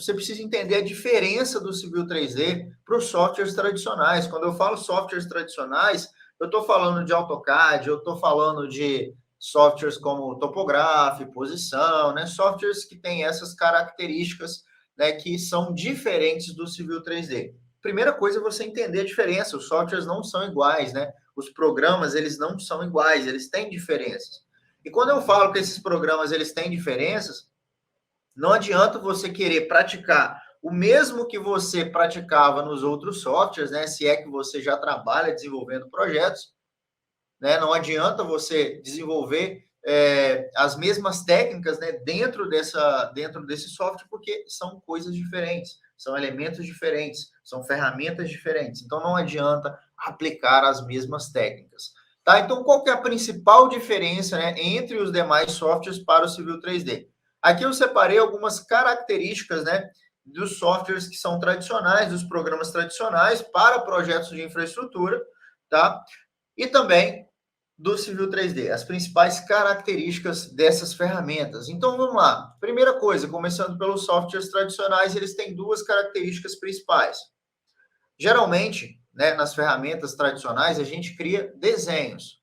você precisa entender a diferença do Civil 3D para os softwares tradicionais. Quando eu falo softwares tradicionais, eu estou falando de AutoCAD, eu estou falando de softwares como Topograph, Posição, né? Softwares que têm essas características, né, que são diferentes do Civil 3D. Primeira coisa é você entender a diferença. Os softwares não são iguais, né? Os programas, eles não são iguais, eles têm diferenças. E quando eu falo que esses programas, eles têm diferenças, não adianta você querer praticar o mesmo que você praticava nos outros softwares, né? Se é que você já trabalha desenvolvendo projetos, né? Não adianta você desenvolver as mesmas técnicas, né, dentro desse software, porque são coisas diferentes, são elementos diferentes, são ferramentas diferentes. Então, não adianta aplicar as mesmas técnicas. Tá? Então, qual que é a principal diferença, né, entre os demais softwares para o Civil 3D? Aqui eu separei algumas características, né, dos softwares que são tradicionais, dos programas tradicionais para projetos de infraestrutura, tá? E também do Civil 3D, as principais características dessas ferramentas. Então, vamos lá. Primeira coisa, começando pelos softwares tradicionais, eles têm duas características principais. Geralmente, né, nas ferramentas tradicionais, a gente cria desenhos.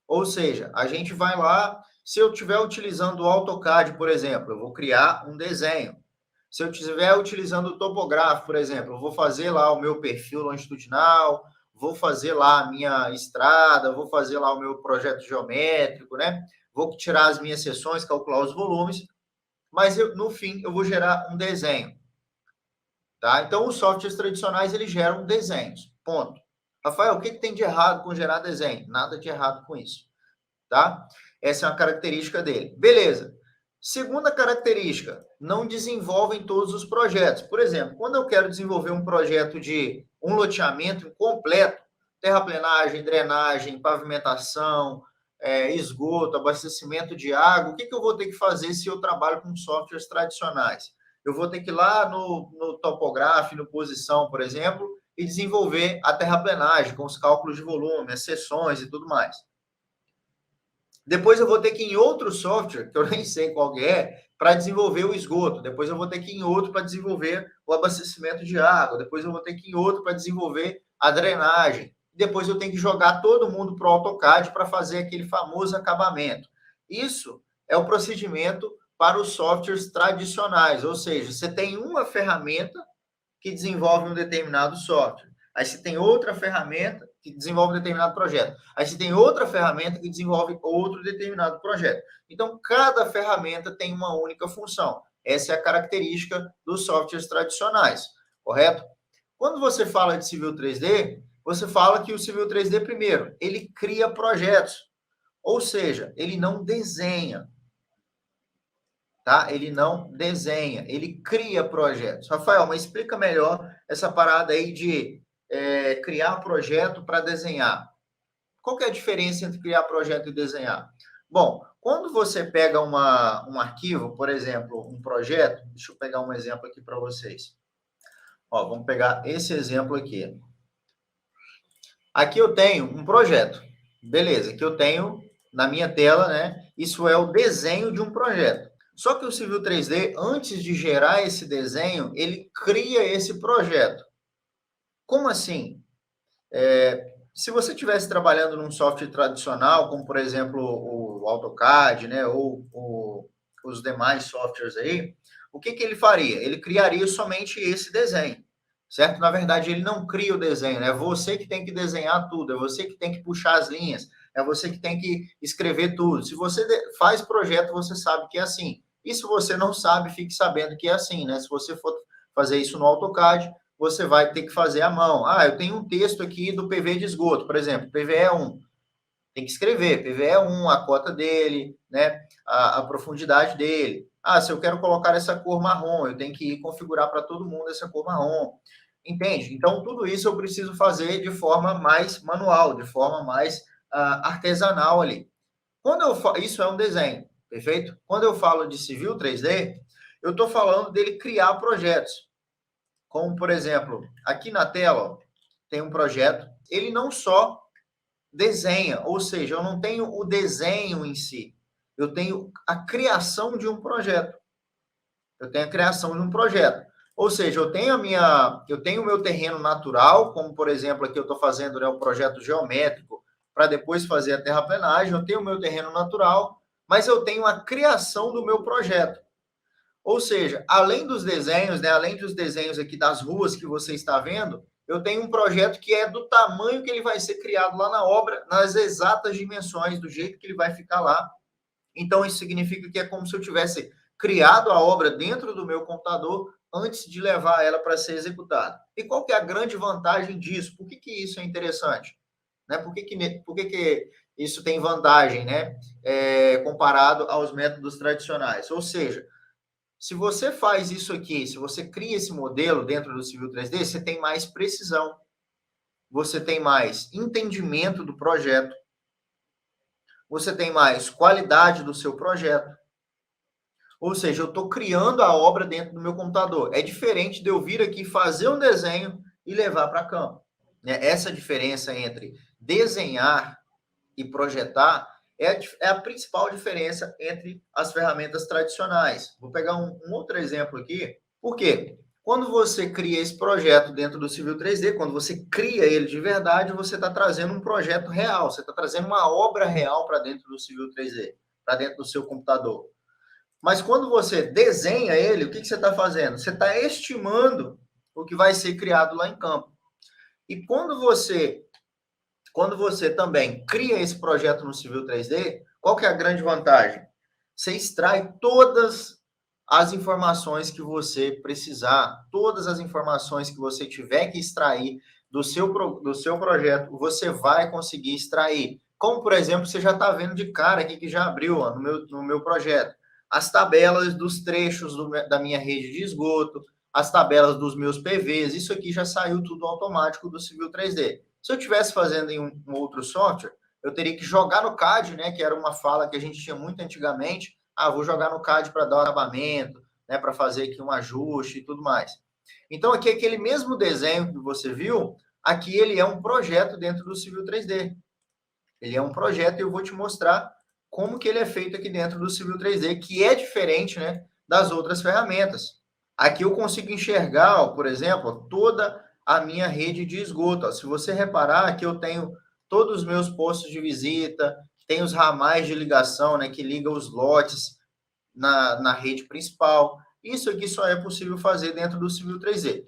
Ou seja, a gente vai lá, se eu estiver utilizando o AutoCAD, por exemplo, eu vou criar um desenho. Se eu estiver utilizando o Topograph, por exemplo, eu vou fazer lá o meu perfil longitudinal, vou fazer lá a minha estrada, vou fazer lá o meu projeto geométrico, né? Vou tirar as minhas seções, calcular os volumes, mas no fim eu vou gerar um desenho, tá? Então, os softwares tradicionais, eles geram desenhos, ponto. Rafael, o que tem de errado com gerar desenho? Nada de errado com isso, tá? Essa é uma característica dele. Beleza. Segunda característica, não desenvolvem todos os projetos. Por exemplo, quando eu quero desenvolver um projeto de um loteamento completo, terraplenagem, drenagem, pavimentação, esgoto, abastecimento de água, o que eu vou ter que fazer se eu trabalho com softwares tradicionais? Eu vou ter que ir lá no Topograph, no Posição, por exemplo, e desenvolver a terraplenagem com os cálculos de volume, as seções e tudo mais. Depois eu vou ter que ir em outro software, que eu nem sei qual é, para desenvolver o esgoto. Depois eu vou ter que ir em outro para desenvolver o abastecimento de água. Depois eu vou ter que ir em outro para desenvolver a drenagem. Depois eu tenho que jogar todo mundo para o AutoCAD para fazer aquele famoso acabamento. Isso é o procedimento para os softwares tradicionais, ou seja, você tem uma ferramenta que desenvolve um determinado software. Aí você tem outra ferramenta que desenvolve um determinado projeto. Aí você tem outra ferramenta que desenvolve outro determinado projeto. Então, cada ferramenta tem uma única função. Essa é a característica dos softwares tradicionais, correto? Quando você fala de Civil 3D, você fala que o Civil 3D, primeiro, ele cria projetos. Ou seja, ele não desenha. Tá? Ele não desenha, ele cria projetos. Rafael, mas explica melhor essa parada aí de criar projeto para desenhar. Qual que é a diferença entre criar projeto e desenhar? Bom, quando você pega um arquivo, por exemplo, um projeto, deixa eu pegar um exemplo aqui para vocês. Ó, vamos pegar esse exemplo aqui. Aqui eu tenho um projeto. Beleza, aqui eu tenho na minha tela, né? Isso é o desenho de um projeto. Só que o Civil 3D, antes de gerar esse desenho, ele cria esse projeto. Como assim? Se você estivesse trabalhando num software tradicional, como por exemplo o AutoCAD, né, ou os demais softwares aí, o que ele faria? Ele criaria somente esse desenho, certo? Na verdade, ele não cria o desenho, né? É você que tem que desenhar tudo, é você que tem que puxar as linhas, é você que tem que escrever tudo. Se você faz projeto, você sabe que é assim. E se você não sabe, fique sabendo que é assim, né? Se você for fazer isso no AutoCAD, você vai ter que fazer à mão. Ah, eu tenho um texto aqui do PV de esgoto, por exemplo, PVE 1. Tem que escrever, PVE 1, a cota dele, né? A profundidade dele. Ah, se eu quero colocar essa cor marrom, eu tenho que ir configurar para todo mundo essa cor marrom. Entende? Então, tudo isso eu preciso fazer de forma mais manual, de forma mais artesanal ali. Isso é um desenho, perfeito? Quando eu falo de Civil 3D, eu estou falando dele criar projetos. Como, por exemplo, aqui na tela, ó, tem um projeto. Ele não só desenha, ou seja, eu não tenho o desenho em si. Eu tenho a criação de um projeto. Eu tenho a criação de um projeto. Ou seja, eu tenho o meu terreno natural, como por exemplo aqui eu estou fazendo, né, o projeto geométrico para depois fazer a terraplenagem. Eu tenho o meu terreno natural, mas eu tenho a criação do meu projeto. Ou seja, além dos desenhos, né, além dos desenhos aqui das ruas que você está vendo, eu tenho um projeto que é do tamanho que ele vai ser criado lá na obra, nas exatas dimensões, do jeito que ele vai ficar lá. Então, isso significa que é como se eu tivesse criado a obra dentro do meu computador antes de levar ela para ser executada. E qual que é a grande vantagem disso? Por que, que isso é interessante? Né? Por que isso tem vantagem, né? Comparado aos métodos tradicionais? Ou seja, se você faz isso aqui, se você cria esse modelo dentro do Civil 3D, você tem mais precisão, você tem mais entendimento do projeto, você tem mais qualidade do seu projeto. Ou seja, eu estou criando a obra dentro do meu computador. É diferente de eu vir aqui fazer um desenho e levar para campo. Né? Essa diferença entre desenhar e projetar é a principal diferença entre as ferramentas tradicionais. Vou pegar um outro exemplo aqui. Por quê? Quando você cria esse projeto dentro do Civil 3D, quando você cria ele de verdade, você está trazendo um projeto real, você está trazendo uma obra real para dentro do Civil 3D, para dentro do seu computador. Mas quando você desenha ele, o que você está fazendo? Você está estimando o que vai ser criado lá em campo. E quando você também cria esse projeto no Civil 3D, qual que é a grande vantagem? Você extrai todas as informações que você precisar, todas as informações que você tiver que extrair do seu projeto, você vai conseguir extrair. Como, por exemplo, você já está vendo de cara aqui que já abriu ó, no meu projeto. As tabelas dos trechos da minha rede de esgoto, as tabelas dos meus PVs, isso aqui já saiu tudo automático do Civil 3D. Se eu estivesse fazendo em um outro software, eu teria que jogar no CAD, né, que era uma fala que a gente tinha muito antigamente. Vou jogar no CAD para dar um acabamento, né, para fazer aqui um ajuste e tudo mais. Então, aqui, aquele mesmo desenho que você viu, aqui ele é um projeto dentro do Civil 3D. Ele é um projeto e eu vou te mostrar como que ele é feito aqui dentro do Civil 3D, que é diferente, né, das outras ferramentas. Aqui eu consigo enxergar, ó, por exemplo, toda a minha rede de esgoto. Ó. Se você reparar, aqui eu tenho todos os meus postos de visita, tem os ramais de ligação, né, que ligam os lotes na rede principal. Isso aqui só é possível fazer dentro do Civil 3D.